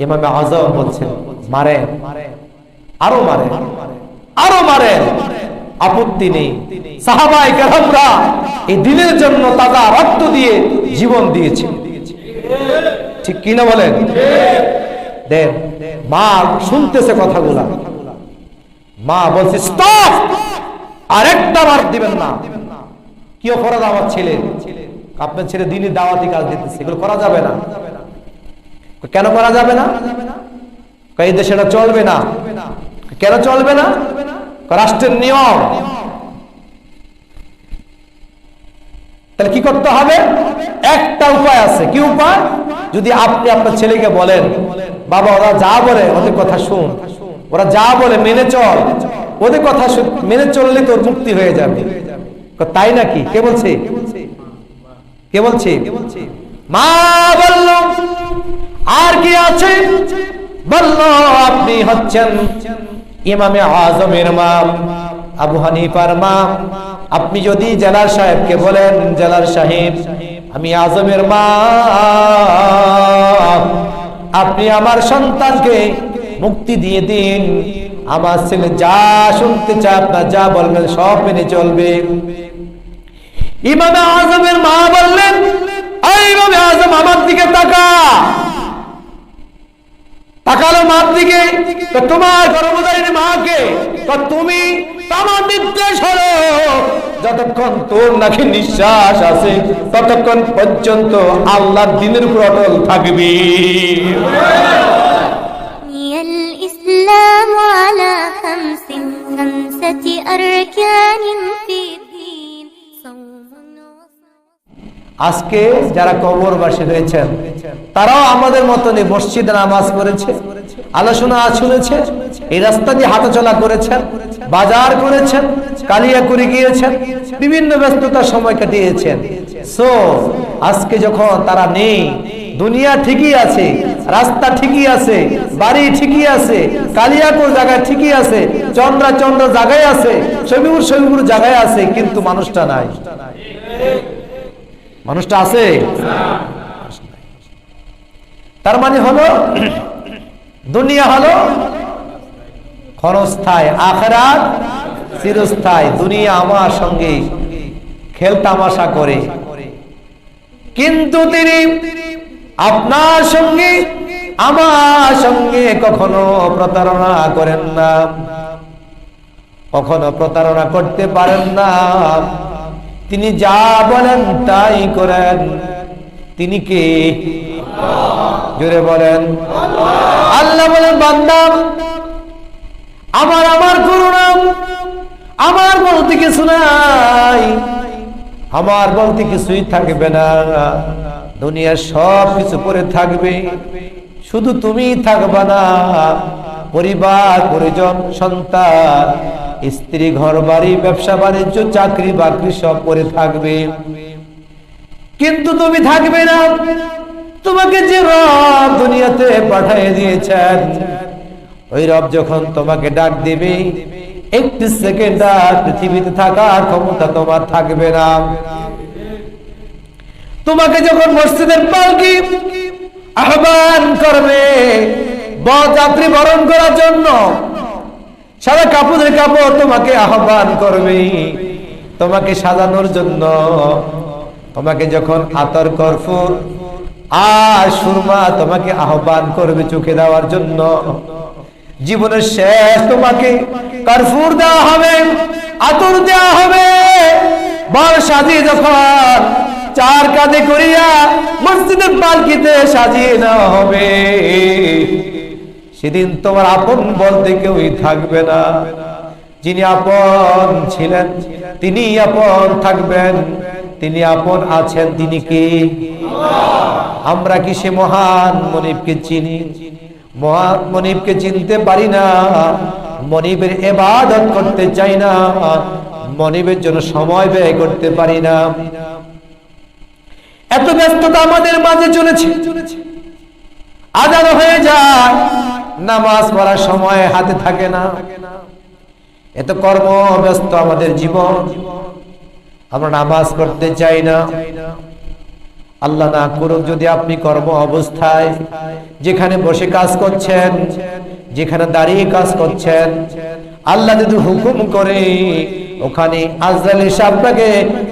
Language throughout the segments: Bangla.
ইমামে আযম বলছেন মারে, আরো মারে, আরো মারে, আপত্তি নেই। সাহাবায়ে কেরামরা এই দ্বীনের জন্য তাজা রক্ত দিয়ে জীবন দিয়েছে, ঠিক কি না বলেন? দেন মা শুনতেছে কথাগুলা, মা বলছে স্টপ, আর একটা মার দিবেন না। কি অপরাধ আমার ছেলে? আপনার ছেলে দ্বীনের দাওয়াতি কাজ দিতেছে, এগুলো করা যাবে না। কেন করা যাবে না? এই দেশে এটা চলবে না। কেন চলবে না? রাষ্ট্রের নিয়ম। তাহলে কি করতে হবে? একটা উপায় আছে। কি উপায়? যদি আপনি আপনার ছেলেকে বলেন, বাবা ওরা যা বলে ওদের কথা শুন, ওরা যা বলে মেনে চল, ওদের কথা মেনে চললে তোর মুক্তি হয়ে যাবে। তাই নাকি? কে বলছে? কে বলছে? মা বলল আর কি আছে? বলল আপনি হচ্ছেন ইমামে আযমের মা, আবু হানিফার মা। আপনি যদি জেলার সাহেবকে বলেন, জেলার সাহেব আমি আযমের মা, আপনি আমার সন্তানকে মুক্তি দিয়ে দিন, আমার ছেলে যা শুনতে চায় আপনার যা বলবেন সব মেনে চলবে। ইমামে আযমের মা বললেন, এই ইমামে আযম আমার দিকে তাকা। তাকালো মার দিকে, তো তোমার গর্ভধারিণী মাকে, তো তুমি আমার নির্দেশ হলো যতক্ষণ তোর নাকি নিঃশ্বাস আছে ততক্ষণ পর্যন্ত আল্লাহর দ্বীনের উপর অটল থাকবি। الإسلام على خمسة أركان في الدين صوم আজকে যারা কবরবাসী হয়েছেন তারাও আমাদের মতনই মসজিদে নামাজ পড়েছে, আলোচনা শুনেছে, এই রাস্তা দিয়ে হাঁটাচলা করেছেন, বাজার করেছেন, কালিয়াকুড়ি গিয়েছেন, বিভিন্ন ব্যস্ততার সময় কাটিয়েছেন। সো আজকে যখন তারা নেই, দুনিয়া ঠিকই আছে, রাস্তা ঠিকই আছে, বাড়ি ঠিকই আছে, কালিয়াকুড় জায়গায় ঠিকই আছে, চন্দ্র জায়গায় আছে, শবিপুর জায়গায় আছে, কিন্তু মানুষটা নাই। মানুষটা আছে? তার মানে হলো দুনিয়া হলো ক্ষণস্থায়ী, আখিরাত চিরস্থায়ী। দুনিয়া আমার সঙ্গে খেল তামাশা করে, কিন্তু তিনি আপনার সঙ্গে আমার সঙ্গে কখনো প্রতারণা করেন না, কখনো প্রতারণা করতে পারেন না। তিনি যা বলেন তাই করেন। তিনি কে? জোরে বলেন আল্লাহ। বলেন বান্দা আমার করুণা, আমার বলতে কিছু নাই, আমার বলতে কিছুই থাকবে না, দুনিয়ার সব কিছু পরে থাকবে, শুধু তুমি থাকবা না। পরিবার পরিজন, সন্তান, স্ত্রী, ঘর বাড়ি, ব্যবসা বাণিজ্য, চাকরি বাকরি সব পরে থাকবে, কিন্তু তুমি থাকবে না। তোমাকে যে রব দুনিয়াতে পাঠিয়ে দিয়েছেন, ওই রব যখন তোমাকে ডাক দিবে, একটি সেকেন্ড আর পৃথিবীতে থাকার ক্ষমতা তোমার থাকবে না। তোমাকে যখন মসজিদের পালকি আহ্বান করবে বরযাত্রী বরণ করার জন্য, সাদা কাপড়ের কাপড় তোমাকে আহ্বান করবে তোমাকে সাজানোর জন্য, তোমাকে যখন আতর কর্পূর আর সুরমা তোমাকে আহ্বান করবে চোখে দেওয়ার জন্য, জীবনের শেষ তোমাকে কর্পূর দেওয়া হবে, আতর দেওয়া হবে, বর সাজিয়ে যখন চার কাঁধে করিয়া মসজিদের পালকিতে সাজিয়ে নেওয়া হবে, সেদিন তোমার আপন বলতে কেউই থাকবে না। যিনি আপন ছিলেন তিনি আপন থাকবেন, তিনি আপন আছেন, তিনি কে? আমরা কি সে মহান মনিবকে চিনি? মহান মনিবকে চিনতে পারি না, মনিবের ইবাদত করতে চাই না, মনিবের জন্য সময় ব্যয় করতে পারি না। এত ব্যস্ততা আমাদের মাঝে চলেছে, আজান হয়ে যায়, নামাজ পড়ার সময় হাতে থাকে না। এত কর্ম ব্যস্ত আমাদের জীবন, আমরা নামাজ পড়তে চাই না। আল্লাহ না করুক যদি আপনি কর্ম অবস্থায় যেখানে বসে কাজ করছেন, যেখানে দাঁড়িয়ে কাজ করছেন, আল্লাহ যদি হুকুম করে ওখানে আজরাইল এসে আপনাকে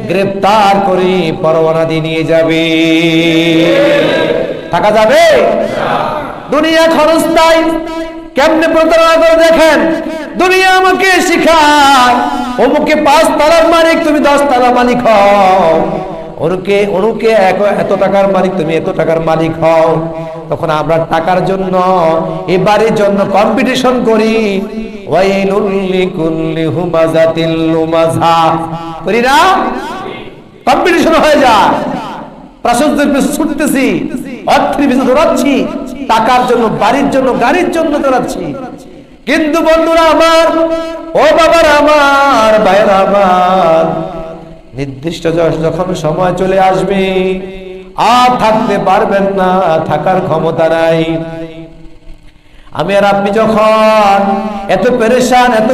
গ্রেফতার করে পরোয়ানা দিয়ে নিয়ে যাবে, থাকা যাবে? দুনিয়া খরচ নাই, কেমনে প্রতারণা করে দেখেন। দুনিয়া আমাকে শিখায় অমুকে 5 তলার মালিক, তুমি 10 তলার মালিক হও, ওরুকে এত টাকার মালিক, তুমি এত টাকার মালিক হও। তখন আমরা টাকার জন্য এই বাড়ির জন্য কম্পিটিশন করি, ওয়াইলুল লিকুল্লি হুমাযাতিল লুমাযা করি না? কম্পিটিশন হয়ে যায়, প্রাসাদের পিছনে ছুটতেছি, অর্থের পিছনে দৌড়াচ্ছি, টাকার জন্য, বাড়ির জন্য, গাড়ির জন্য দৌড়াচ্ছি। কিন্তু বন্ধুরা আমার, ও বাবারা আমার, ভাইরা আমার, নির্দিষ্ট যখন সময় চলে আসবে আর থাকতে পারবেন না, থাকার ক্ষমতা নাই। আমি আর আপনি যখন এত পেরেশান, এত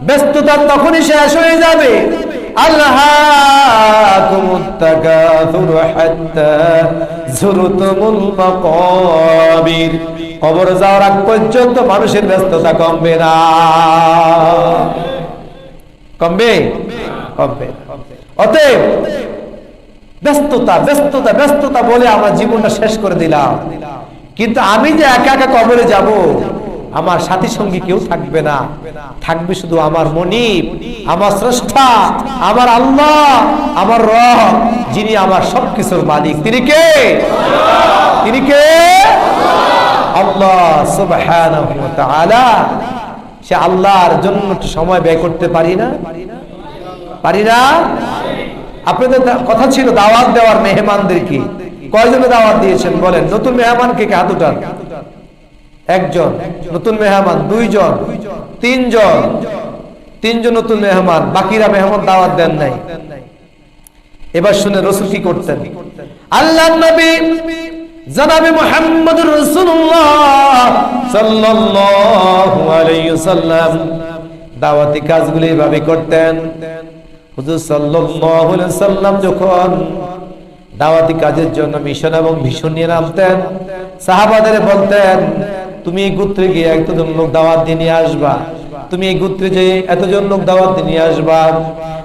ব্যস্ততা তখনই শেষ হয়ে যাবে। আল্লাহাকুমুত তাকাসুর হাত্তা যুরতুমুল মাকাবির, কবর যাওয়ার আগ পর্যন্ত মানুষের ব্যস্ততা কমবে না, কমবে? অতএব ব্যস্ততা বলে আমরা জীবনটা শেষ করে দিলাম। কিন্তু আমি যে একা একা কবরে যাব, আমার সাথী সঙ্গী কেউ থাকবে না, থাকবে শুধু আমার মনিব, আমার স্রষ্টা, আমার আল্লাহ, আমার রব, যিনি আমার সবকিছুর মালিক। তিনি কে? তিনি কে? আল্লাহ সুবহানাহু ওয়া তাআলা। সে আল্লাহর জন্য একটু সময় ব্যয় করতে পারি না? আপনাদের কথা ছিল দাওয়াত দেওয়ার মেহমানদেরকে। কয়জনে দাওয়াত দিয়েছেন বলেন? নতুন মেহমানকে হাত উঠান। একজন নতুন মেহমান, 2 জন, 3 জন, 3 জন নতুন মেহমান, বাকিরা মেহমান দাওয়াত দেন নাই। এবার শুনে রাসূল কি করতেন। আল্লাহর নবী জনাবে মুহাম্মদুর রাসূলুল্লাহ সাল্লাল্লাহু আলাইহি ওয়াসাল্লাম দাওয়াতি কাজগুলো এইভাবে করতেন। হুজুর সাল্লাল্লাহু আলাইহি ওয়াসাল্লাম যখন দাওয়াতি কাজের জন্য মিশন এবং ভিশন নিয়ে নামতেন, সাহাবাদের বলতেন, তুমি এই গোত্রে গিয়ে এতজন লোক দাওয়াত দিয়ে নিয়ে আসবা, তুমি এই গোত্রে যে এতজন লোক দাওয়াত দিয়ে নিয়ে আসবা,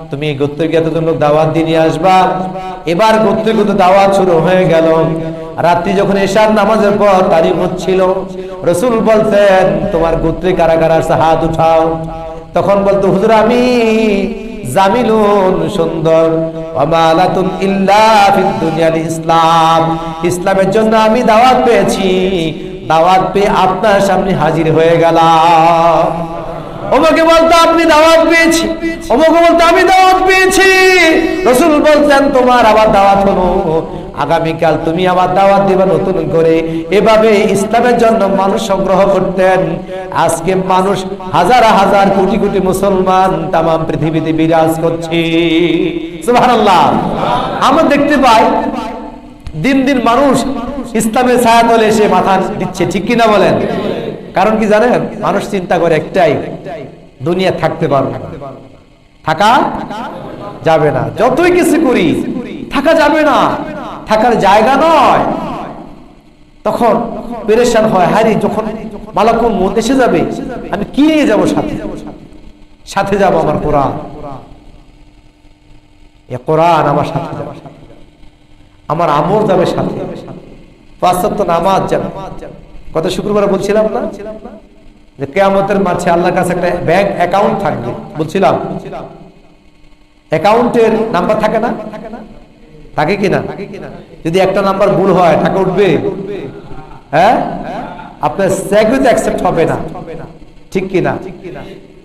তুমি এই গোত্রে গিয়ে এতজন লোক দাওয়াত দিয়ে নিয়ে আসবা। এবার গোত্রগত দাওয়াত শুরু হয়ে গেল। রাত্রি যখন এশার নামাজের পর তারিখ হচ্ছিল, রাসূল বলতেন, তোমার গোত্রে কারা কারা আছে হাত উঠাও। তখন বলতো, হুজুর আমি জামিলুন, সুন্দর, ওয়ামালাতুন ইল্লা ফিদ দুনিয়াল ইসলাম, ইসলামের জন্য আমি দাওয়াত পেয়েছি, দাওয়াত পেয়ে আপনার সামনে হাজির হয়ে গেলাম। ওমকে বলতো আপনি দাওয়াত পেয়েছি, ওমকে বলতো আমি দাওয়াত পেয়েছি। রাসূল বলতেন, তোমার আবার দাওয়াত হলো, আগামীকাল তুমি আবার দাওয়াত দিবা নতুন করে। এভাবে ইসলামের জন্য মানুষ সংগ্রহ করতেন। আজকে মানুষ হাজার হাজার কোটি কোটি মুসলমান তাম পৃথিবীতে বিরাজ করছে, সুবহানাল্লাহ। আমরা দেখতে পাই দিন দিন মানুষ ইসলামের ছায়াতলে এসে মাথা দিচ্ছে, ঠিক কিনা বলেন? কারণ কি জানেন? মানুষ চিন্তা করে একটাই, দুনিয়া থাকতে পারবে না, থাকা যাবে না, যতই কিছু করি থাকা যাবে না, থাকার জায়গা নয়। তখন পেরেশান হয়, হারি যখন মালাকুল মউত এসে যাবে, আমি কি নিয়ে যাব সাথে? সাথে যাব আমার কোরআন, এ কোরআন আমার সাথে যাবে, আমার আমল যাবে সাথে, 5 ওয়াক্ত নামাজ যাবে। গত শুক্রবার বলছিলাম না যে কিয়ামতের মাঠে আল্লাহর কাছে একটা ব্যাংক অ্যাকাউন্ট থাকবে, বলছিলাম। অ্যাকাউন্টের নাম্বার থাকে না? থাকে কিনা? যদি একটা নাম্বার ভুল হয় টাকা উঠবে? হ্যাঁ, আপনার চেকগুলো অ্যাকসেপ্ট হবে না, ঠিক কিনা?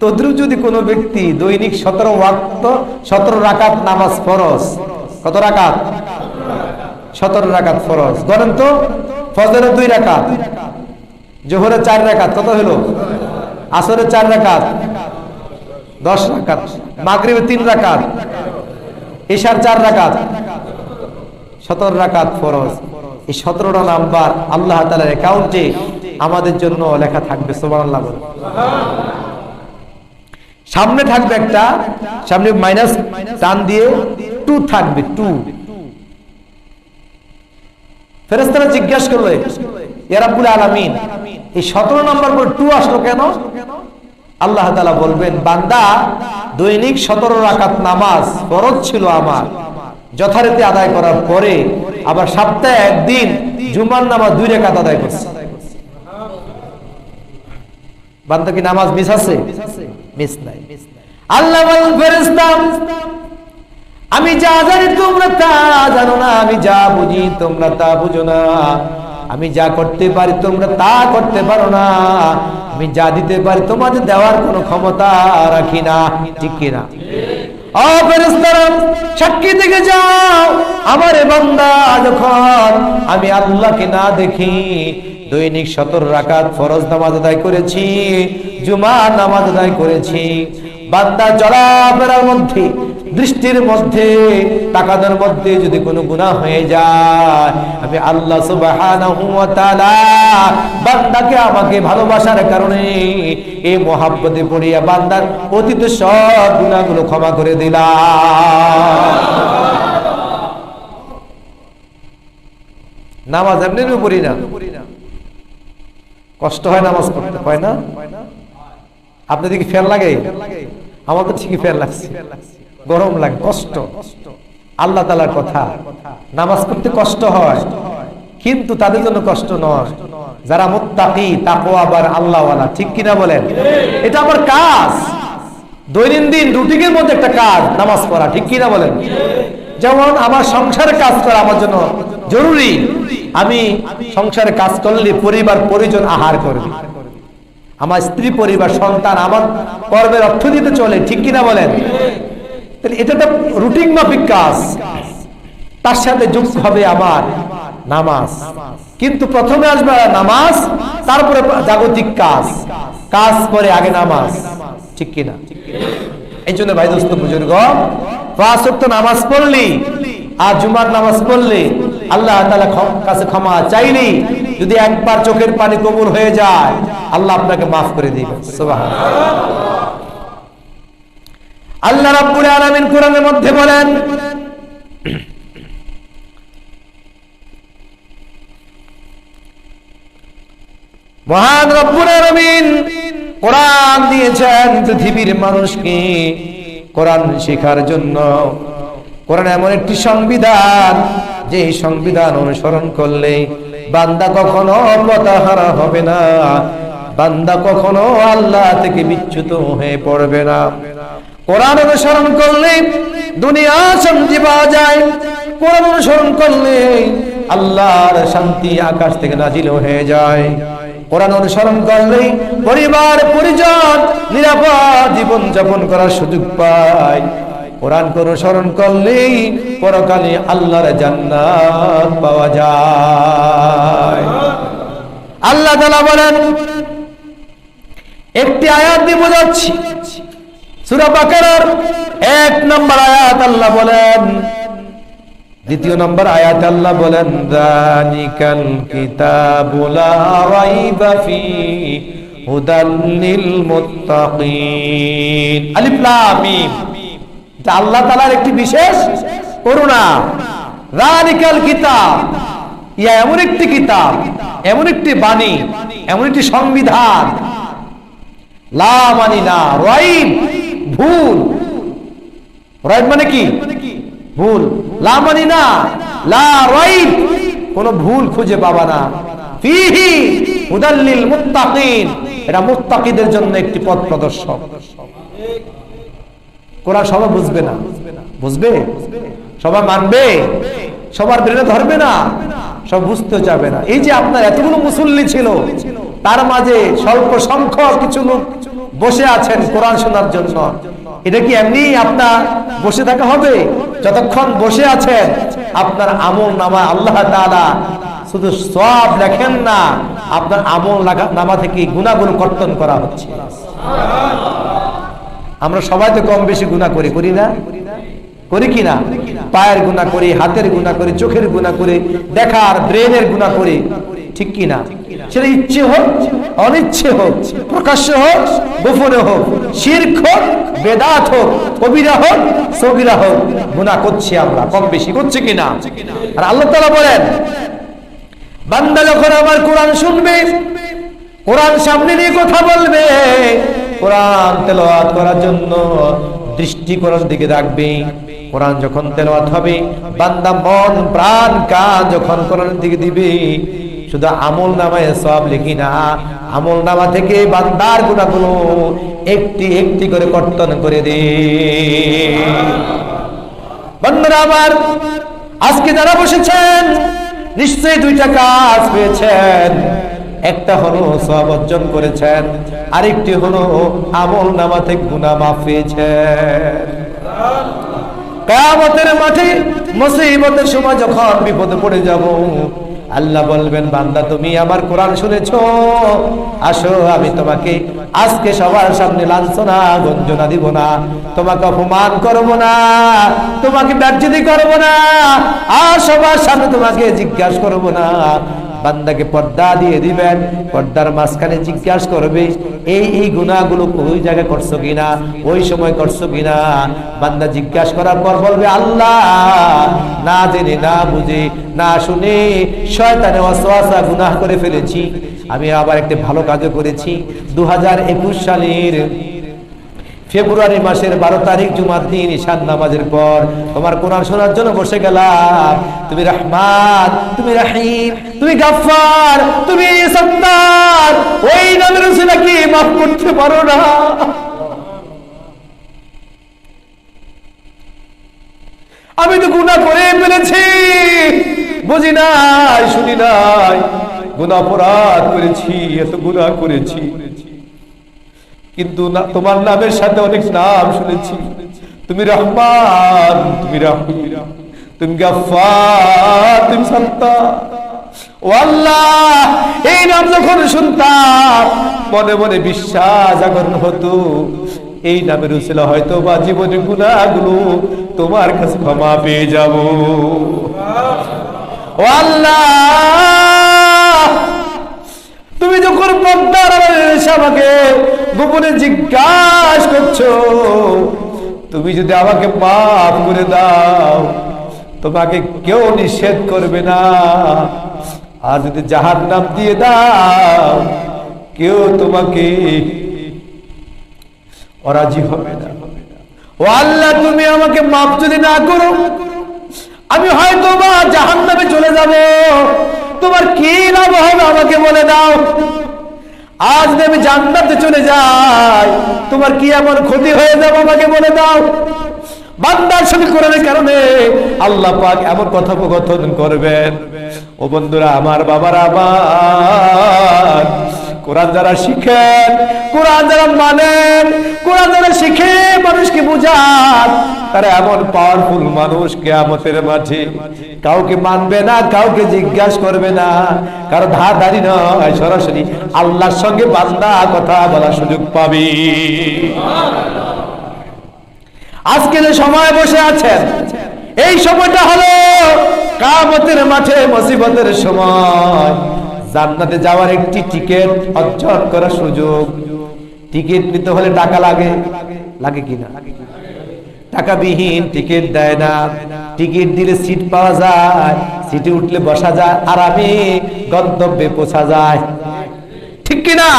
তদ্রুপ যদি কোনো ব্যক্তি দৈনিক 17 ওয়াক্ত 17 রাকাত নামাজ ফরজ, কত রাকাত? 17 রাকাত ফরজ। গণেন তো, ফজরের 2 রাকাত, জোহরের 4 রাকাত, কত হলো? আসরের 4 রাকাত, 10 রাকাত, মাগরিবের 3 রাকাত, ইশার 4 রাকাত, 17 রাকাত ফরজ। এই 17টা নাম্বার আল্লাহ তাআলার অ্যাকাউন্টে আমাদের জন্য লেখা থাকবে, সুবহানাল্লাহ বলে। সামনে থাকবে একটা, সামনে মাইনাস টান দিয়ে 2 থাকবে, 2 ফেরেশতারা জিজ্ঞাসা করলো, ইয়া রাব্বুল আলামিন, এই 17 নম্বর পর 2 আসলো কেন? আল্লাহ তাআলা বলবেন, বান্দা দৈনিক 17 রাকাত নামাজ ফরজ ছিল আমার, যথারীতি আদায় করার পরে আবার সপ্তাহে একদিন জুমার নামাজ 2 রাকাত আদায় করছে। বান্দা কি নামাজ মিস আছে? মিস নাই। আল্লাহ বলেন, ফেরেশতা আমি যা জানি তোমরা তা জানো না, আমি যা বুঝি তোমরা তা বুঝো না, আমি যা করতে পারি তোমরা তা করতে পারো না, আমি যা দিতে পারি তোমাদের দেওয়ার কোনো ক্ষমতা রাখি না। ঠিক কিনা? ও ফেরেশতারা, সাক্ষী থেকে যাও, আমার বান্দা যখন আমি আল্লাহকে না দেখি দৈনিক 17 রাকাত ফরজ নামাজ আদায় করেছি, জুমার নামাজ আদায় করেছি, বান্দা চলাফেরার মধ্যে, দৃষ্টির মধ্যে, তাকানোর মধ্যে যদি কোনো গুনাহ হয়ে যায়, আমি আল্লাহ সুবহানাহু ওয়া তাআলা বান্দাকে আমাকে ভালোবাসার কারণে এই মহাব্বতে পড়িয়া বান্দার অতীত সব গুনাহগুলো ক্ষমা করে দিলাম। নামাজ এমনি পড়ি না, কষ্ট হয় নামাজ পড়তে, হয় না? আপনাদের কি ফের লাগে? আমার তো ঠিকই ফের লাগছে, গরম লাগে, কষ্ট। আল্লাহ তাআলার কথা, নামাজ পড়তে কষ্ট হয়, কিন্তু তাদের জন্য কষ্ট নয় যারা মুত্তাকি, তাকওয়াবান, আল্লাহওয়ালা। ঠিক কিনা বলেন? এটা আমার কাজ, দৈনন্দিন রুটিনের মধ্যে একটা কাজ নামাজ পড়া। ঠিক কিনা বলেন? যেমন আমার সংসারের কাজ করা আমার জন্য জরুরি, আমি সংসারে কাজ করলে পরিবার পরিজন আহার করবে, আমার স্ত্রী পরিবার সন্তান আমার কর্মের অর্থ দিতে চলে। ঠিক কিনা বলেন? এটা একটা রুটিন মাফিক কাজ, তার সাথে যুক্ত হবে আমার নামাজ। কিন্তু প্রথমে আসবে নামাজ, তারপরে জাগতিক কাজ, কাজ করে আগে নামাজ। ঠিক কিনা? এই জন্য ভাই দোস্ত বুজুর্গ, 5 ওয়াক্ত নামাজ পড়লি আর জুমার নামাজ পড়লে আল্লাহ তাআলার কাছে ক্ষমা চাইলি, যদি একবার চোখের পানি কবুল হয়ে যায় আল্লাহ আপনাকে মাফ করে দিবেন। সুবহানাল্লাহ। আল্লাহ রাব্বুল আলামিন কোরআনের মধ্যে বলেন, মহান রব্বুল আলামিন কোরআন দিয়েছেন পৃথিবীর মানুষকে কোরআন শেখার জন্য। কোরআন এমন একটি সংবিধান, যে সংবিধান অনুসরণ করলে বান্দা কখনো পথহারা হবে না, বান্দা কখনো আল্লাহ থেকে বিচ্যুত হয়ে পড়বে না। কোরআন অনুসরণ করলে দুনিয়া শান্তি পাওয়া যায়, কোরআন অনুসরণ করলে আল্লাহর শান্তি আকাশ থেকে নাজিল হয়ে যায়। কোরআন অনুসরণ করলে পরিবার পরিজন নিরাপদ জীবন যাপন করার সুযোগ পায়। কোরআন অনুসরণ করলেই পরকালে আল্লাহর জান্নাত পাওয়া যায়। আল্লাহ তাআলা বলেন, একটি আয়াত দিয়ে বোঝাচ্ছি, সূরা বাকারার 1 নম্বর আয়াত আল্লাহ বলেন, 2 নম্বর আয়াত আল্লাহ বলেন, যালিকাল কিতাবু লা রাইবা ফীহি হুদাল লিল মুত্তাকিন। আলিফ লাম মিম, এটা আল্লাহ তাআলার একটি বিশেষ করুণা। যালিকাল কিতাব, ইয়া এমন একটি কিতাব, এমন একটি বাণী, এমন একটি সংবিধান, লা মানি না, রাইব ভুল, রাইব মানে কি? ভুল। লা মানি না, লা রাইব, কোনো ভুল খুঁজে পাবা না। ফীহি হুদাল লিল মুত্তাকিন, এটা মুত্তাকিদের জন্য একটি পথ প্রদর্শক। কোরআন সবাই বুঝবে না, বুঝবে? সবাই মানবে? সবার ব্রেনে ধরবে না, সব বুঝতে যাবে না। এই যে আপনার এতগুলো মুসল্লি ছিল, তার মাঝে স্বল্প সংখ্যক কিছু লোক বসে আছেন কোরআন শোনার জন্য, এটা কি এমনি আপনার বসে থাকা হবে? যতক্ষণ বসে আছেন আপনার আমল নামা আল্লাহ তাআলা শুধু সওয়াব লেখেন না, আপনার আমল নামা থেকে গুনাহগুলো কর্তন করা হচ্ছে। আমরা সবাই তো কম বেশি গুনাহ করি, করি না? করি কি না? পায়ের গুনাহ করি, হাতের গুনাহ করি, চোখের গুনাহ করি, দেখার ব্রেনের গুনাহ করি। ঠিক কি না? সেটা ইচ্ছে হোক, অনিচ্ছে হোক, প্রকাশ্য হোক, গোপনে হোক, শিরক হোক, বেদাত হোক, কবিরা হোক, সগীরা হোক, গুনাহ করছি আমরা, কম বেশি করছি কিনা? আর আল্লাহ তাআলা বলেন, বান্দা যখন আমার কোরআন শুনবে, কোরআন সামনে নিয়ে কথা বলবে, কোরআন তেলাওয়াত করার জন্য দৃষ্টি কোরআন দিকে রাখবে। কোরআন যখন তেলাওয়াত হবে, বান্দা মন প্রাণ কান যখন কোরআনের দিকে দিবে, শুধু আমল নামায় সওয়াব লিখি না, আমল নামা থেকে বান্দার গুনাহগুলো একটি একটি করে কর্তন করে দে। বান্দারা আমার, আজকে যারা বসেছেন নিশ্চয়ই দুইটা কাজ পেয়েছেন। একটা হলো সওয়াব অর্জন করেছেন, আরেকটি হলো আমল নামা থেকে গুনাহ মাফ পেয়েছেন। কিয়ামতের মাঠে মুসিবতের সময় যখন বিপদে পড়ে যাব, আল্লাহ বলবেন, বান্দা তুমি আমার কোরআন শুনেছো, আসো আমি তোমাকে আজকে সবার সামনে লাঞ্ছনা গঞ্জনা দিব না, তোমাকে অপমান করব না, তোমাকে বেজ্জতি করব না, আর সবার সামনে তোমাকে জিজ্ঞাসা করব না। বান্দাকে পর্দা দিয়ে দিবেন, পর্দার মাঝখানে জিজ্ঞাসা করবে এই গুনাহগুলো ওই জায়গায় করছো কিনা, ওই সময় করছো কিনা। বান্দা জিজ্ঞাসা করার পর বলবে, আল্লাহ না জেনে না বুঝে না শুনে শয়তানের ওয়াসওয়াসা গুনাহ করে ফেলেছি। আমি আবার একটা ভালো কাজও করেছি। 2021 সালের ফেব্রুয়ারি মাসের 12 তারিখ জুমার দিন ঈশান নামাজের পর তোমার কোরআন শোনার জন্য বসে গেলাম। তুমি রহমান, তুমি রহিম, তুমি গফফার, তুমি সত্তার, ওই নামের উসিলা কি মাফ করতে পারো না? আমি তো গুনাহ করে ফেলেছি, বুঝি নাই শুনি নাই, গুনাহ অপরাধ করেছি, এত গুনাহ করেছি, কিন্তু তোমার নামের সাথে অনেক নাম শুনেছি। তুমি রহমান, তুমি রহিম, তুমি গফফার, তুমি সত্তার। ও আল্লাহ, এই নাম যখন শুনতাম মনে মনে বিশ্বাস জাগরণ হতো, এই নামের উসিলা হয়তো বা জীবনের গুনাহগুলো তোমার কাছে ক্ষমা পেয়ে যাব। ও আল্লাহ, তুমি যখন পর্দার আমাকে গোপনে জিজ্ঞাসা করছো, তুমি যদি আমাকে মাফ করে দাও, তোমাকে কেউ নিষেধ করবে না, আর যদি জাহান্নাম দিয়ে দাও, কেউ তোমাকে অরাজি হবে না। ও আল্লাহ, তুমি আমাকে মাফ যদি না করো, আমি হয়তো বা জাহান্নামে চলে যাব, তোমার কি লাভ হবে আমাকে বলে দাও। আজ যদি আমি জান্নাতে চলে যাই, তোমার কি এমন ক্ষতি হয়ে যাবে আমাকে বলে দাও। বান্দার সঙ্গে কোরআনের কারণে আল্লাহ পাক এমন কথোপকথন করবেন। ও বন্ধুরা আমার, বাবারা আমার, কোরআন যারা শিখেন, কোরআন যারা মানেন, কোরআন যারা শিখে মানুষকে বুঝান, তারা এমন পাওয়ারফুল মানুষ, কিয়ামতের মাঠে কাউকে মানবে না, কাউকে জিজ্ঞাসা করবে না, কারো ধারধারি নয়, সরাসরি আল্লাহর সঙ্গে বান্দা কথা বলার সুযোগ পাবে। আজকে যে সময় বসে আছেন, এই সময়টা হলো কিয়ামতের মাঠে মুসিবতের সময়, জান্নাতে যাওয়ার একটি টিকিট অর্জন করার সুযোগ। টিকিট নিতে হলে টাকা লাগে, লাগে কিনা? টাকাবিহীন টিকিট দেয় না। টিকিট দিলে সিট পাওয়া যায়, সিটে উঠলে বসা যায়, আরামে গন্তব্যে পৌঁছা যায়, ঠিক কিনা?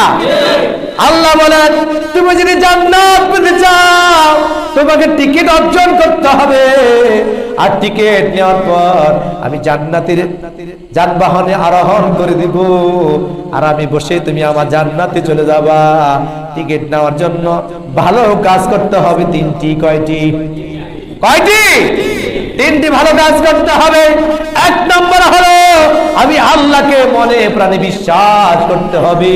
আল্লাহ বলেন, তুমি যদি জান্নাত পেতে চাও, তোমাকে টিকিট অর্জন করতে হবে। আর টিকিট নেওয়ার পর আমি জান্নাতের যানবাহনে আরোহণ করে দিব, আর আমি বসে তুমি আমার জান্নাতে চলে যাবা। টিকিট নেওয়ার জন্য ভালো কাজ করতে হবে তিনটি। কয়টি? কয়টি? তিনটি ভালো কাজ করতে হবে। এক নম্বর হলো আমি আল্লাহকে মনে প্রাণে বিশ্বাস করতে হবে।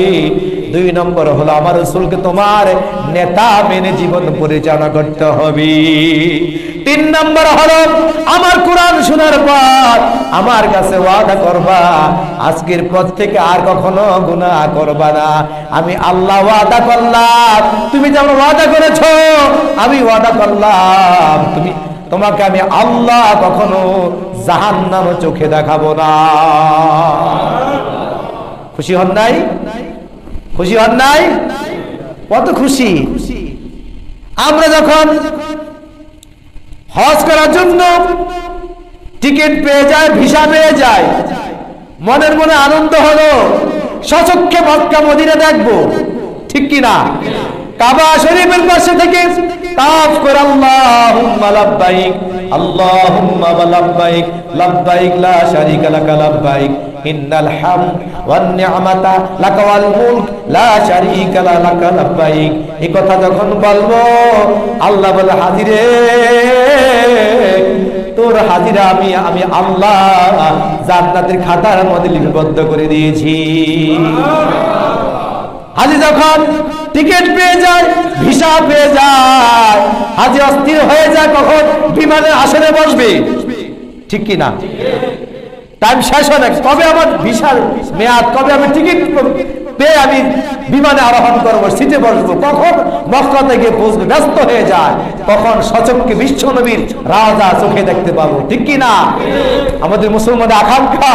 দুই নম্বর হলো আমার রাসূলকে তোমার নেতা মেনে জীবন পরিচালনা করতে হবে। তিন নম্বর হলো আমার কোরআন শোনার পর আমার কাছে ওয়াদা করবা, আজকের পর থেকে আর কখনো গুনাহ করবা না। আমি আল্লাহ ওয়াদা করলাম, তুমি যেমন ওয়াদা করেছো আমি ওয়াদা করলাম, তোমাকে আমি আল্লাহ কখনো জাহান্নাম চোখে দেখাবো না। খুশি হন নাই? খুশি হন নাই? কত খুশি আমরা যখন হজ করার জন্য টিকিট পেয়ে যায়, ভিসা পেয়ে যায়, মনের মনে আনন্দ হলো, সচক্ষে মক্কা মদিনা দেখবো, ঠিক কি না? কাবা শরীফের পাশে থেকে তাওয়াফ করে আল্লাহুম্মা লাব্বাইক আল্লাহুম্মা লাব্বাইক লাব্বাইক লা শারীকা লাকা লাব্বাইক ইন্নাল হামদ ওয়ান নি'মাতা লাকা ওয়াল মুলক লা শারীকা লাকা লাব্বাইক। এই কথা যখন বলবো আল্লাহ বলে, হাজিরে তোর হাজিরা আমি আল্লাহ জান্নাতের খাতার মধ্যে লিপিবদ্ধ করে দিয়েছি। হাজি যখন টিকিট পেয়ে যায়, ভিসা পেয়ে যায়, হাজি অস্থির হয়ে যায় কখন বিমানের আসনে বসবে, ঠিক কি না? টাইম শেষ হয় না, কবে আমার ভিসার মেয়াদ, কবে আমি টিকিট পেয়ে আমি বিমানে আরোহণ করবো, সিটে বসবো, কখন মক্কাতে গিয়ে পৌঁছবে, ব্যস্ত হয়ে যায়। তখন সচক্ষে বিশ্ব নবীর রাজা চোখে দেখতে পাবো, ঠিক কি না? আমাদের মুসলমানের আকাঙ্ক্ষা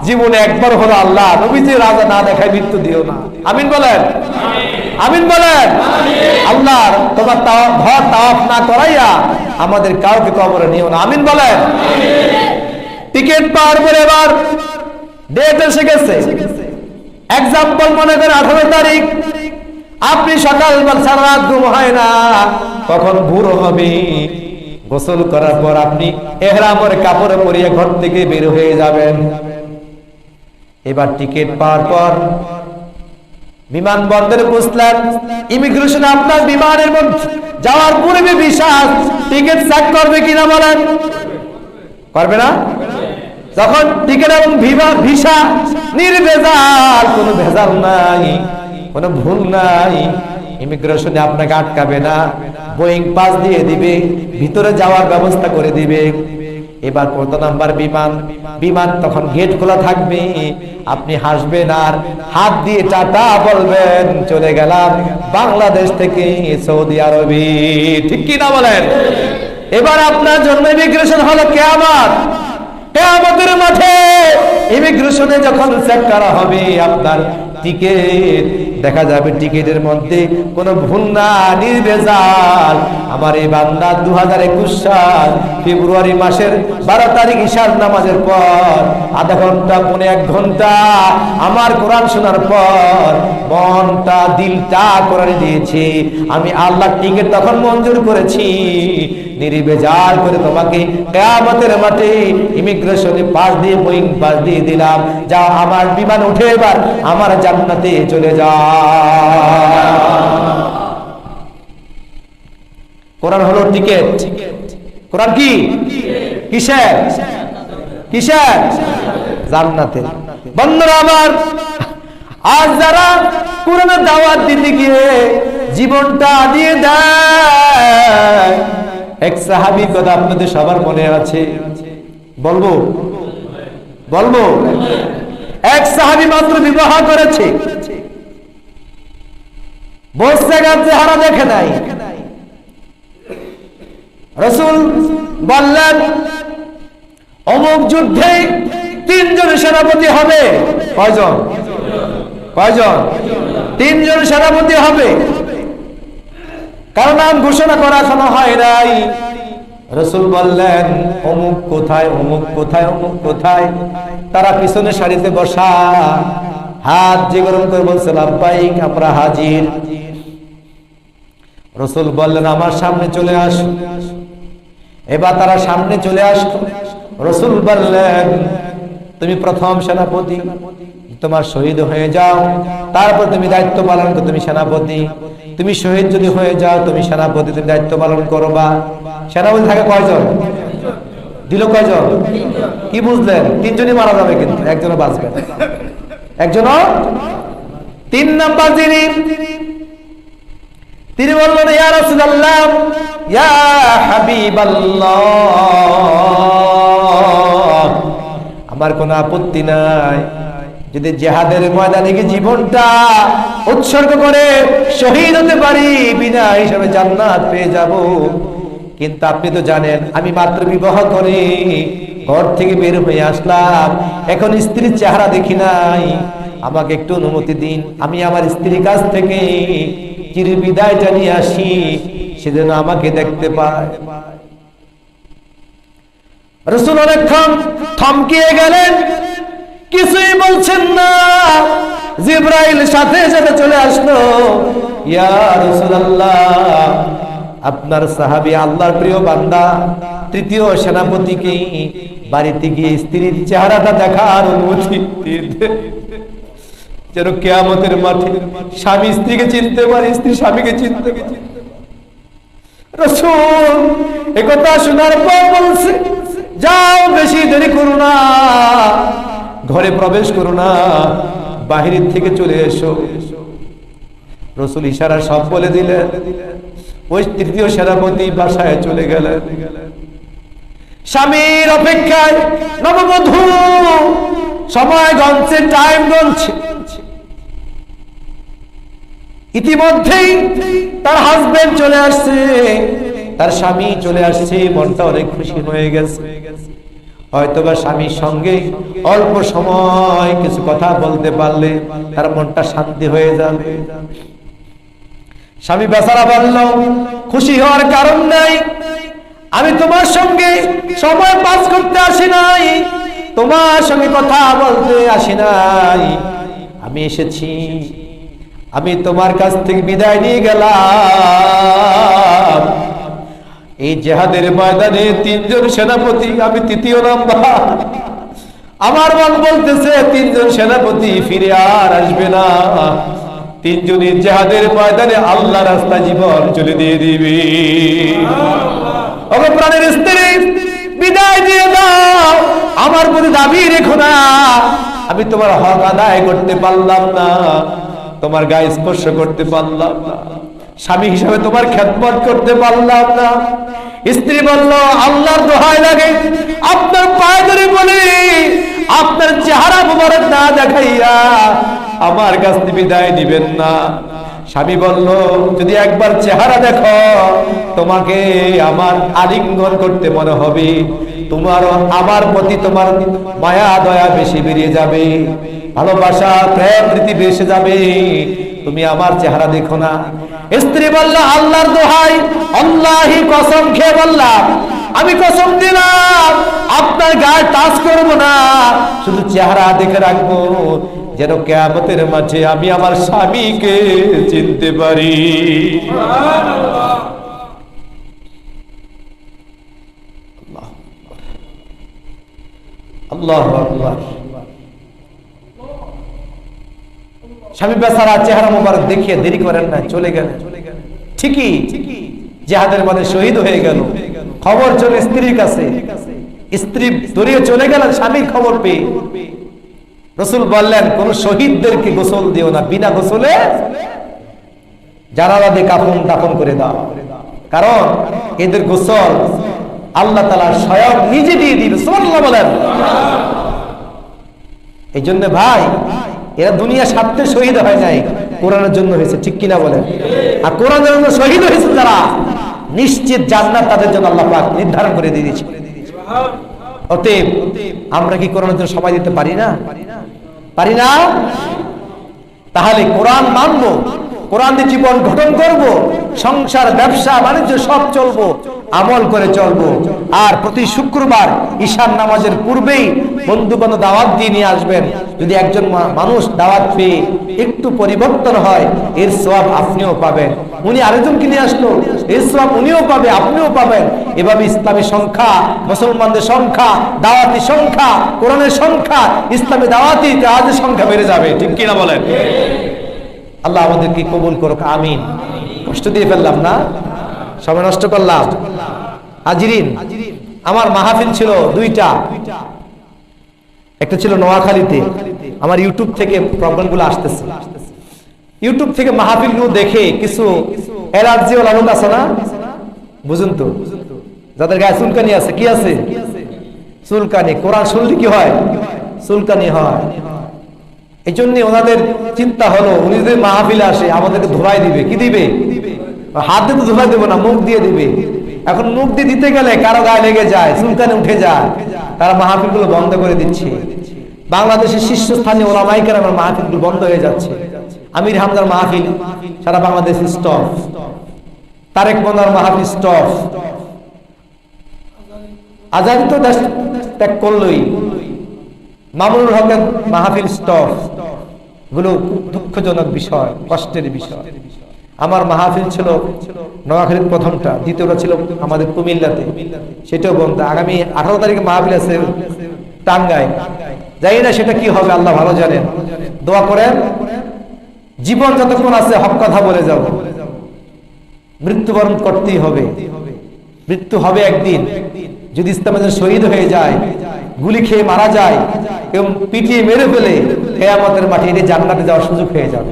জীবনে একবার হলো আল্লাহ নবীজি রাজা না দেখায় মৃত্যু দিও না। আমিন বলেন, আমিন বলেন। আল্লাহর তোমার ঘর তাওয়াফ না করাইয়া আমাদের কাউকে কবরে নিও না। আমিন বলেন। টিকিট পাওয়ার পরে এবার ডেট এসে গেছে। এক্সাম্পল মনে করেন 18 তারিখ, আপনি সকাল সারা রাত ঘুম হয় না, কখন ভোর হবে, গোসল করার পর আপনি ইহরামের কাপড় পরিয়ে ঘর থেকে বের হয়ে যাবেন। এবার টিকিট পাওয়ার পর বিমানবন্দরে পৌঁছলেন, ইমিগ্রেশন আপনার বিমানের মধ্যে যাওয়ার পূর্বে ভিসা টিকিট চেক করবে কিনা বলেন? করবে না? যখন টিকিট এবং ভিসা নির্ভেজাল, কোনো ভেজাল নাই, কোনো ভুল নাই, ইমিগ্রেশনে আপনাকে আটকাবে না, বোয়িং পাস দিয়ে দিবে, ভিতরে যাওয়ার ব্যবস্থা করে দিবে। এবার কত নাম্বার বিমান তখন গেট খোলা থাকবে, আপনি হাসবেন আর হাত দিয়ে টাটা বলবেন, চলে গেলাম বাংলাদেশ থেকে সৌদি আরবে, ঠিক কি না বলেন? এবার আপনার জন্য ইমিগ্রেশন হলো কিয়ামত। কিয়ামতের মাঠে ইমিগ্রেশনে যখন চেক করা হবে আপনার টিকিট, দেখা যাবে টিকিটের মধ্যে কোনো ভুল না, নির্ভেজাল। আমার এই বান্দা 2021 সাল ফেব্রুয়ারি মাসের 12 তারিখ ইশার নামাজের পর আধা ঘন্টা পৌনে 1 ঘন্টা আমার কোরআন শোনার পর মনটা দিলটা কোরআনে দিয়েছি, আমি আল্লাহ টিকিট তখন মঞ্জুর করেছি, নির্ভেজাল করে তোমাকে কিয়ামতের মাঠে ইমিগ্রেশনে পাস দিয়ে বোয়িং পাস দিয়ে দিলাম, যা আমার বিমান উঠে এবার আমার জান্নাতে চলে যা। কোরআন হলো টিকিট। কোরআন কি? কিসের? কিসের? জান্নাতে। বন্ধুরা আমার, আজ যারা কোরআনের দাওয়াত দিতে গিয়ে জীবনটা দিয়ে দেয়, এক সাহাবীর কথা আপনাদের সবার মনে আছে, বলবো বলবো? এক সাহাবী মাত্র বিবাহ করেছে, বসে গেছে, হারা দেখে নাই। রাসূল বললেন অমুক যুদ্ধে 3 জন সেনাপতি হবে। কয়জন? কয়জন? 3 জন সেনাপতি হবে। কারণ নাম ঘোষণা করা এখনো হয় নাই। রাসূল বললেন অমুক কোথায়, অমুক কোথায়, অমুক কোথায়? তারা পিছনে সারিতে বসা, হাত যে গরম করে বলছে লাব্বাইক, আমরা হাজির। রাসূল বললেন আমার সামনে চলে আসো। এবার তারা সামনে চলে আসলো। রাসূল বললেন তুমি প্রথম সেনাপতি, তোমার শহীদ হয়ে যাও, তারপর তুমি দায়িত্ব পালন করো, তুমি সেনাপতি। তুমি শহীদ যদি হয়ে যাও তুমি সেনাপতি, তুমি দায়িত্ব পালন করবা। সেনাপতি থাকে কয়জন? দিল কয়জন? কি বুঝলেন? 3 জনই মারা যাবে, কিন্তু একজনও বাঁচবে না। একজনও 3 নাম্বার তিনি বললেন ইয়া রাসূলুল্লাহ, ইয়া হাবিবাল্লাহ, আমার কোনো আপত্তি নাই যদি জিহাদের ময়দানে গিয়ে জীবনটা উৎসর্গ করে শহীদ হতে পারি, বিনা হিসাবে জান্নাত পেয়ে যাব। কিন্তু আপনি তো জানেন আমি মাত্র বিবাহ করে ঘর থেকে বের হয়ে আসলাম, এখন স্ত্রীর চেহারা দেখি নাই, আমাকে একটু অনুমতি দিন, আমি আমার স্ত্রীর কাছ থেকে চির বিদায় জানিয়ে আসি, সেজন্য আমাকে দেখতে পায়। রাসূল অনেকক্ষণ থমকে গেলেন, কিছুই বলছেন না। জিবরাইল সাথে সাথে চলে আসলো, ইয়া রাসূলুল্লাহ, আপনার সাহাবী আল্লাহর প্রিয় বান্দা তৃতীয় সেনাপতিকে বাড়িতে গিয়ে স্ত্রীর চেহারাটা দেখার অনুমতি দিয়ে দেন। যেন কিয়ামতের মাঠে স্বামী স্ত্রীকে চিনতে পারে, স্ত্রী স্বামীকে চিনতে পারে। রাসূল একথা শোনার পর বলছে, যাও, বেশি দেরি করো না, ঘরে প্রবেশ করো না, বাহির থেকে চলে এসো। রাসূল ইশারা সব বলে দিলেন। ওই তৃতীয় সেনাপতি বাসায় চলে গেলেন। স্বামীর অপেক্ষায় নববধূ সময় গণছে, টাইম গণছে। ইতিমধ্যেই তার হাজবেন্ড চলে আসছে, তার স্বামী চলে আসছে। মনটা অনেক খুশি হয়ে গেছে। হয়তোবা স্বামীর সঙ্গে অল্প সময় কিছু কথা বলতে পারলে তার মনটা শান্তি হয়ে যাবে। স্বামী বেচারা বলল, খুশি হওয়ার কারণ নাই, আমি তোমার সঙ্গে সময় পাস করতে আসি নাই, তোমার সঙ্গে কথা বলতে আসি নাই, আমি এসেছি, আমি তোমার কাছ থেকে বিদায় নিয়ে গেলাম। এই জিহাদের ময়দানে তিনজন সেনাপতি, আমি তৃতীয় নাম্বার। আমার মন বলতেছে তিনজন সেনাপতি ফিরে আর আসবে না, তিনজনই জিহাদের ময়দানে আল্লাহ রাস্তা জীবন চলে দিয়ে দিবে। ওগো প্রাণের স্ত্রী, বিদায় দিয়ে দাও, আমার প্রতি দাবি রেখো না। আমি তোমার হক আদায় করতে পারলাম না, তোমার গায়ে স্পর্শ করতে পারলাম না, স্বামী হিসাবে তোমার খেদমত করতে পারলাম না। স্ত্রী বলল, আল্লাহর দোহাই লাগে, আপনার পায়ে ধরে বলি, আপনার চেহারা মুবারক না দেখাইয়া আমার কাছ থেকে বিদায় নিবেন না। স্বামী বলল, যদি একবার চেহারা দেখো, তোমাকে আমার আলিঙ্গন করতে মনে হবে, তোমার আমার প্রতি তোমার মায়া দয়া বেশি বেরিয়ে যাবে, ভালোবাসা প্রেম প্রীতি বেশি যাবে, তুমি আমার চেহারা দেখো না। স্ত্রী বলল, আল্লাহর দোহাই, আল্লাহি কসম খেয়ে বললাম, আমি কসম দিলাম আপনার গায়ে টাচ করবো না, শুধু চেহারা দেখে রাখবো, যেন কিয়ামতের মাঝে আমি আমার স্বামীকে চিনতে পারি। আল্লাহু আকবার। স্বামী বেচারা চেহারা মোবারক দেখিয়ে দেরি করেন না, চলে গেলেন। ঠিকই জিহাদের মধ্যে শহীদ হয়ে গেল। খবর চলে স্ত্রীর কাছে, স্ত্রী দৌড়িয়ে চলে গেলেন স্বামীর খবর পেয়ে। রাসূল বললেন, কোন শহীদদেরকে গোসল দিও না, বিনা গোসলে জানালা দিয়ে কাফন দাফন করে দাও, কারণ এদের গোসল আল্লাহ তাআলা স্বয়ং নিজে দিয়ে দিবে। সুবহানাল্লাহ বলেন। এই জন্য ভাই, এরা দুনিয়া স্বার্থে শহীদ হয় নাই, কোরআনের জন্য হয়েছে, ঠিক কিনা বলেন? আর কোরআনের জন্য শহীদ হয়েছে যারা, নিশ্চিত জান্নাত তাদের জন্য আল্লাহ পাক নির্ধারণ করে দিয়ে দিয়েছে। অতএব আমরা কি কোরআনের জন্য সময় দিতে পারি না? পারি না? তাহলে কোরআন মানবো, কোরআন দিয়ে জীবন গঠন করব, সংসার ব্যবসা বাণিজ্য সব চলবো, আমল করে চলবো। আর প্রতি শুক্রবার ঈশার নামাজের পূর্বেই বন্ধু বান্ধব দাওয়াত দিয়ে নিয়ে আসবেন। যদি একজন মানুষ দাওয়াত পেয়ে একটু পরিবর্তন হয়, এর সওয়াব আপনিও পাবেন। উনি আরেকজনকে নিয়ে আসলো, এর সওয়াব উনিও পাবে, আপনিও পাবেন। এভাবে ইসলামী সংখ্যা, মুসলমানদের সংখ্যা, দাওয়াতি সংখ্যা, কোরআনের সংখ্যা, ইসলামী দাওয়াতি জাহাজের সংখ্যা বেড়ে যাবে, ঠিক কিনা বলেন? আল্লাহ আমাদেরকে কবুল করুক, আমিন। কষ্ট দিয়ে ফেললাম না, সময় নষ্ট করলাম? হাজিরিন, আমার মাহফিল ছিল দুইটা, একটা ছিল নোয়াখালীতে। আমার ইউটিউব থেকে প্রোগ্রামগুলো আসতেছে, ইউটিউব থেকে মাহফিলগুলো দেখে কিছু অ্যালার্জি ওলা লোক আছে না, বুঝুন তো, যাদের গায়ে চুলকানি আছে। কি আছে? চুলকানি। কোরআন শুনলে কি হয়? চুলকানি হয়। এই জন্য ওনাদের চিন্তা হলো, উনি যদি মাহফিলে আসে আমাদেরকে ধোলাই দিবে। কি দিবে? হাত দিয়ে তো ধোলাই দেবো না, মুখ দিয়ে দিবে। এখন মুখ দিয়ে দিতে গেলে কারো গায়ে লেগে যায়, চুলকানি উঠে যায়, তারা মাহফিল গুলো বন্ধ করে দিচ্ছে। বাংলাদেশের শীর্ষস্থানীয় ওলামায়ে কেরামের মাহফিল গুলো বন্ধ হয়ে যাচ্ছে। আমির হামজার মাহফিল সারা বাংলাদেশ স্টপ, তারেক মনোয়ার মাহফিল স্টপ। আজান তো দেশ ত্যাগ করলই, মামুনুল হকের মাহফিল স্টপ গুলো খুব দুঃখজনক বিষয়, কষ্টের বিষয়। আমার মাহফিল ছিল নোয়াখালীর প্রথমটা, দ্বিতীয়টা ছিল আমাদের কুমিল্লাতে, সেটাও বন্ধ। আগামী 18 তারিখে মাহফিল আছে টাঙ্গায়, জানি না সেটা কি হবে, আল্লাহ ভালো জানেন। দোয়া করেন, জীবন যতক্ষণ আছে হক কথা বলে যাব। মৃত্যুবরণ করতেই হবে, মৃত্যু হবে একদিন। যদি ইসলামের শহীদ হয়ে যায়, গুলি খেয়ে মারা যায় এবং পিটিয়ে মেরে ফেলে, কিয়ামতের মাঠে এটি জান্নাতে যাওয়ার সুযোগ হয়ে যাবে।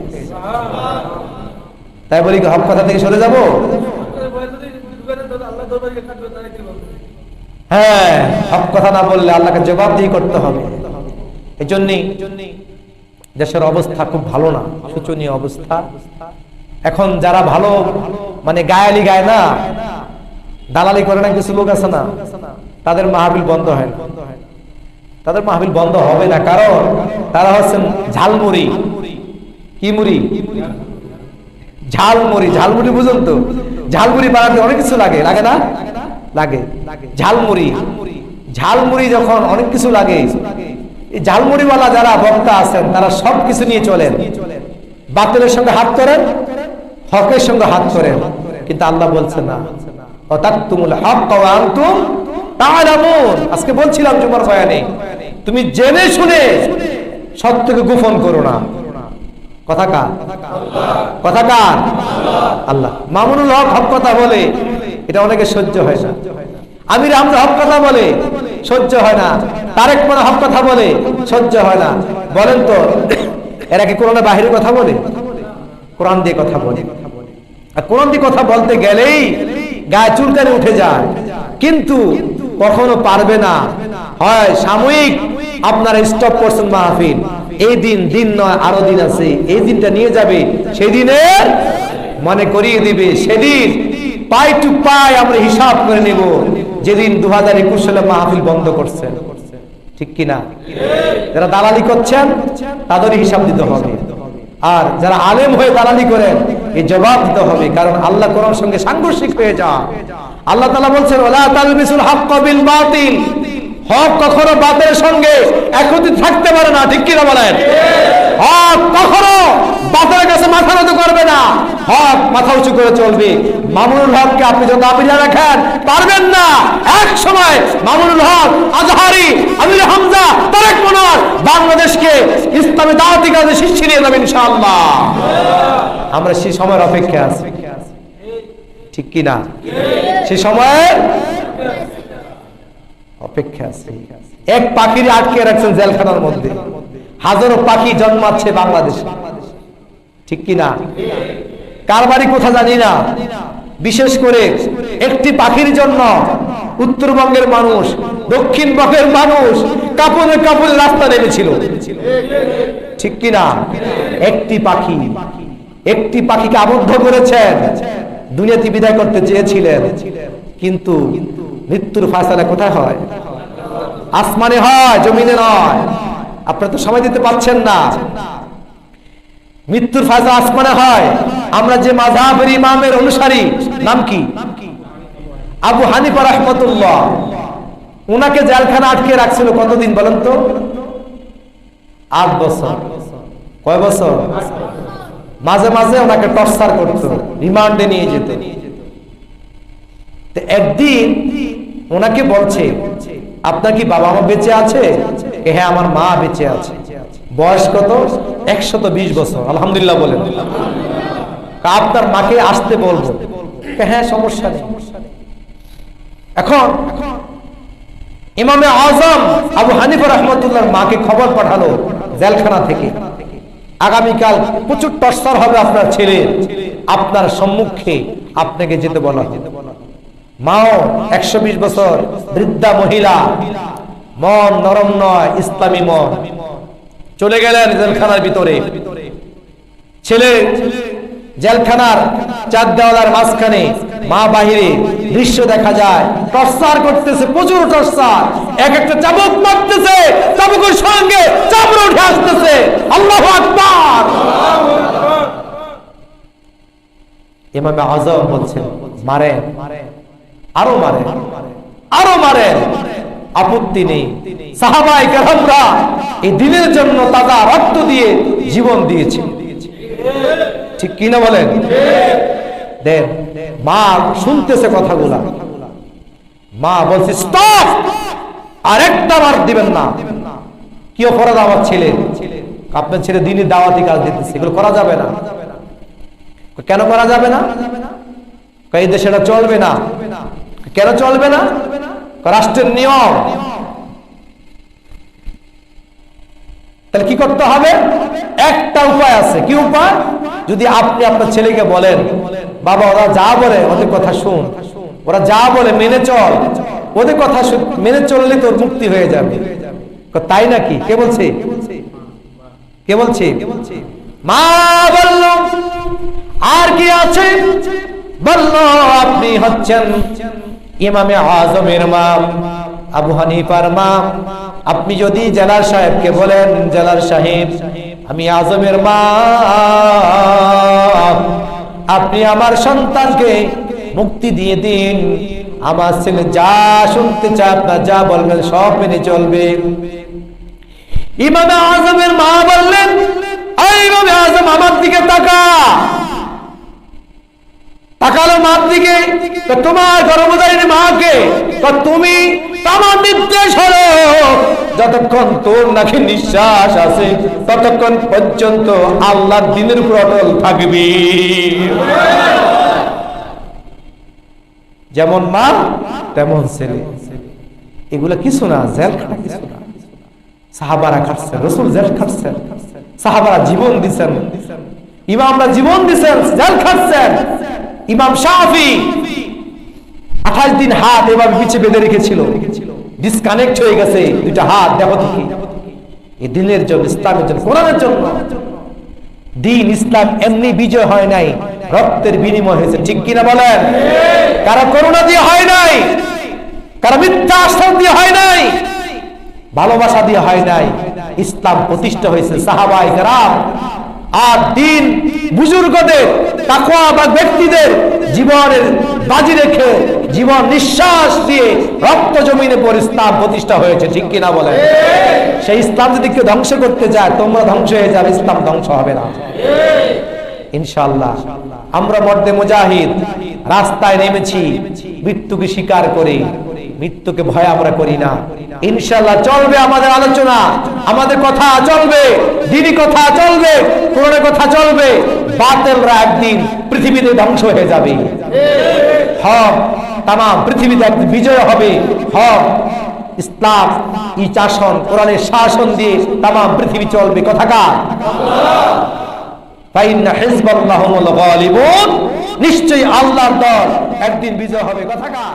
তাই বলি হক কথা থেকে সরে যাব? হ্যাঁ, হক কথা না বললে আল্লাহকে জবাবদিহি করতে হবে। এই জন্যই দেশের অবস্থা খুব ভালো না, শোচনীয় অবস্থা। এখন যারা ভালো মানে গায়ালি গায় না, দালালি করে না, কিছু লোক আছে না, তাদের মাহফিল বন্ধ হয় না, তাদের মাহফিল বন্ধ হবে না। কারণ তারা হচ্ছেন ঝালমুড়ি। কি মুড়ি? ঝালমুড়ি। ঝালমুড়ি বুঝুন তো, ঝালমুড়ি বানাতে অনেক কিছু লাগে, লাগে না? লাগে। ঝালমুড়ি, ঝালমুড়ি যখন অনেক কিছু লাগে, এই ঝালমুড়িওয়ালা যারা বক্তা আছেন তারা সব কিছু নিয়ে চলেন। বাতিলের সঙ্গে হাত করেন, হকের সঙ্গে হাত করেন, কিন্তু আল্লাহ বলছেন না, ওয়াতাকতুমুল হক ওয়া আনতুম তা'লামুন। আজকে বলছিলাম জুমার বয়ানে, তুমি জেনে শুনে সত্যকে গোপন করো না। কথা কার? কথা কার? আল্লাহ। মামুনুল হক হক কথা বলে, এটা অনেকে সহ্য হয় না। আমির হামজা হক কথা বলে, সহ্য হয় না। তারেক মানা হক কথা বলে, সহ্য হয় না। বলেন তো, এরা কি কোরআনের বাহিরে কথা বলে? কোরআন দিয়ে কথা বলে। আর কোরআন দিয়ে কথা বলতে গেলেই গায়ে চুলকানি উঠে যায়, কিন্তু কখনো পারবে না। হয় সাময়িক আপনারা স্টপ করছেন মাহফিল, এই দিন দিন নয়, আরো দিন আছে, এই দিনটা নিয়ে যাবে, সেদিনে মনে করিয়ে দিবে। সেদিন পাই টু পাই আমরা হিসাব করে নেব, যেদিন 2021 সালে মাহফিল বন্ধ করছেন। ঠিক কিনা? যারা দালালি করছেন তাদের হিসাব দিতে হবে, আর যারা আলেম হয়ে দালালি করেন এই জবাব দিতে হবে। কারণ আল্লাহ কোরআনের সঙ্গে সাংঘর্ষিক হয়ে যায়। আল্লাহ তাআলা বলছেন, ওয়ালা তালবিসুল হক বিল বাতিল। হক কখনো বাতিলের সঙ্গে একত্রিত থাকতে পারে না। ঠিক কিনা বলেন? হক কখনো বাতিলের কাছে মাথা নত করবে না, হক মাথা উঁচু করে চলবে। মামুনুল হককে আপনি যত আপিলা রাখেন পারবেন না। এক সময় মামুনুল হক, আজহারি, আমির হামজা, তারেক মনোয়ার বাংলাদেশকে ইসলামী দাওয়াতি কাজে শীর্ষে নিয়ে যাবে ইনশাআল্লাহ। আমরা সেই সময়ের অপেক্ষা আছি। ঠিক কিনা? সেই সময়ের অপেক্ষা আছে। এক পাখির আটকে রাখছেন জেলখানার মধ্যে, হাজারো পাখি জন্মাচ্ছে বাংলাদেশে। ঠিক কিনা? কার বাড়ি কোথা জানি না, বিশেষ করে একটি পাখির জন্য উত্তরবঙ্গের মানুষ, দক্ষিণবঙ্গের মানুষ কাপড়ে কাপড়ে রাস্তা নেমেছিল। ঠিক কিনা? একটি পাখি, একটি পাখিকে আবদ্ধ করেছেন, দুনিয়াতে বিদায় করতে চেয়েছিলেন, কিন্তু মৃত্যুর ফায়সালা কোথায় হয়? আসমানে হয়, জমিনে নয়। আপনারা তো সময় দিতে পারছেন না। মৃত্যুর ফায়সালা আসমানে হয়। আমরা যে মাযহাবের ইমামের অনুসারী, নাম কি? আবু হানিফা রাহমাতুল্লাহ। উনাকে জেলখানা আটকে রাখছিল কতদিন বলেন তো? 8 বছর। কয় বছর? মাঝে মাঝে ওনাকে টর্চার করত, রিমান্ডে নিয়ে যেত। একদিন ওনাকে বলছে, আপনার কি বাবা মা বেঁচে আছে? হ্যাঁ, আমার মা বেঁচে আছে। বয়স কত? 120 বছর। আলহামদুলিল্লাহ বলেন। আপনার মাকে আসতে বলবো? হ্যাঁ, সমস্যা নেই। এখন ইমামে আজম আবু হানিফা রাহমাতুল্লাহর মাকে খবর পাঠালো জেলখানা থেকে, আগামীকাল প্রচুর টর্চার হবে আপনার ছেলের, আপনার সম্মুখে আপনাকে যেতে বলা হবে। মাও 120 বছর বৃদ্ধা মহিলা, মন নরম নয়, ইসলামী মন। চলে গেলেন জেলখানার ভিতরে। ছেলে জেলখানার 4 দেওয়ালের মাঝখানে, মা বাহিরে। দৃশ্য দেখা যায়, টর্চার করতেছে, প্রচুর টর্চার। এক একটা চাবুক মারতেছে, চাবুকের সঙ্গে চামড়া উঠে আসতেছে। আল্লাহু আকবার। ইমামে আযম বলছেন, মারেন, আরো মারেন, আরো মারেন। আপত্তি নেই। সাহাবায়ে কেরামরা এই দ্বীনের জন্য তাজা রক্ত দিয়ে জীবন দিয়েছে, ঠিক কি না বলেন? দেন মা শুনতেছে কথাগুলা, মা বলছে স্টপ, আর একটা বার দিবেন না। কি অপরাধ আমার ছেলে? আপনার ছেলে দ্বীনি দাওয়াতি কাজ দিতেছে, এগুলো করা যাবে না। কেন করা যাবে না? এই দেশে এটা চলবে না। কেন চলবে না? রাষ্ট্রের নিয়ম। তাহলে কি করতে হবে? একটা উপায় আছে। কি উপায়? যদি আপনি আপনার ছেলেকে বলেন, বাবা ওরা যা বলে ওদের কথা শুন, ওরা যা বলে মেনে চল, ওদের কথা মেনে চললে তোর মুক্তি হয়ে যাবে। তাই নাকি? কে বলছে? কে বলছে? মা বলল। আর কি আছে? বলল আপনি হচ্ছেন ইমামে আজমের মা, আবু হানিফার মা। আপনি যদি জেলার সাহেবকে বলেন, জেলার সাহেব আমি আজমের মা, আপনি আমার সন্তানকে মুক্তি দিয়ে দিন, আমার ছেলে যা শুনতে চায় আপনার যা বলবেন সব মেনে চলবে। ইমামে আজমের মা বললেন, এই ইমামে আজম আমার দিকে তাকা। তাকালো মার দিকে, তো তোমার গর্ভধারিণী মাকে, তো তুমি আমার নির্দেশ হলো যতক্ষণ তোর নাকি নিঃশ্বাস আছে ততক্ষণ পর্যন্ত আল্লাহর দ্বীনের উপর অটল থাকবি। যেমন মা তেমন ছেলে। এগুলা কিছু না, জেল খাটা কিছু না। সাহাবারা খাটছেন, রাসূল জেল খাটছেন, সাহাবারা জীবন দিচ্ছেন, ইমামরা জীবন দিচ্ছেন, জেল খাটছেন। ইমাম শাফি 28 দিন হাত এভাবে পিছে বেঁধে রেখেছিল, ডিসকানেক্ট হয়ে গেছে দুইটা হাত। দেখো থেকে এই দিনের জন্য, ইসলামের জন্য, কোরআনের জন্য। দিন ইসলাম এমনি বিজয় হয় নাই, রক্তের বিনিময় হয়েছে, ঠিক কিনা বলেন? কারো করুণা দিয়ে হয় নাই, কারো মিথ্যা আশ্রয় দিয়ে হয় নাই, ভালোবাসা দিয়ে হয় নাই। ইসলাম প্রতিষ্ঠা হয়েছে সাহাবায়ে কেরাম আর দিন বুজুর্গদের তাকওয়া বা ব্যক্তিদের জীবনের বাজি রেখে জীবন নিঃশ্বাস দিয়ে রক্ত জমিনে পর ইসলাম প্রতিষ্ঠা হয়েছে, ঠিক কিনা বলেন? সেই ইসলাম যদি কেউ ধ্বংস করতে যায়, তোমরা ধ্বংস হয়ে যাবে, ইসলাম ধ্বংস হবে না ইনশাআল্লাহ। আমরা মর্দে মুজাহিদ রাস্তায় নেমেছি মৃত্যুকে স্বীকার করে, মৃত্যুকে ভয় আমরা করি না। ইনশাআল্লাহ চলবে আমাদের আলোচনা, আমাদের কথা চলবে, দ্বীনি কথা চলবে, কোরআনের কথা চলবে। বাতিলরা একদিন পৃথিবীতে ধ্বংস হয়ে যাবে, হক তাম পৃথিবীতে একদিন বিজয় হবে। হক ইসলাম ই শাসন, কোরআনের শাসন দিয়ে তাম পৃথিবী চলবে। কথাকার ফাইন্না হিজবাল্লাহুমুল গালিবুন, নিশ্চয়ই আল্লাহর দল একদিন বিজয় হবে। কথাকার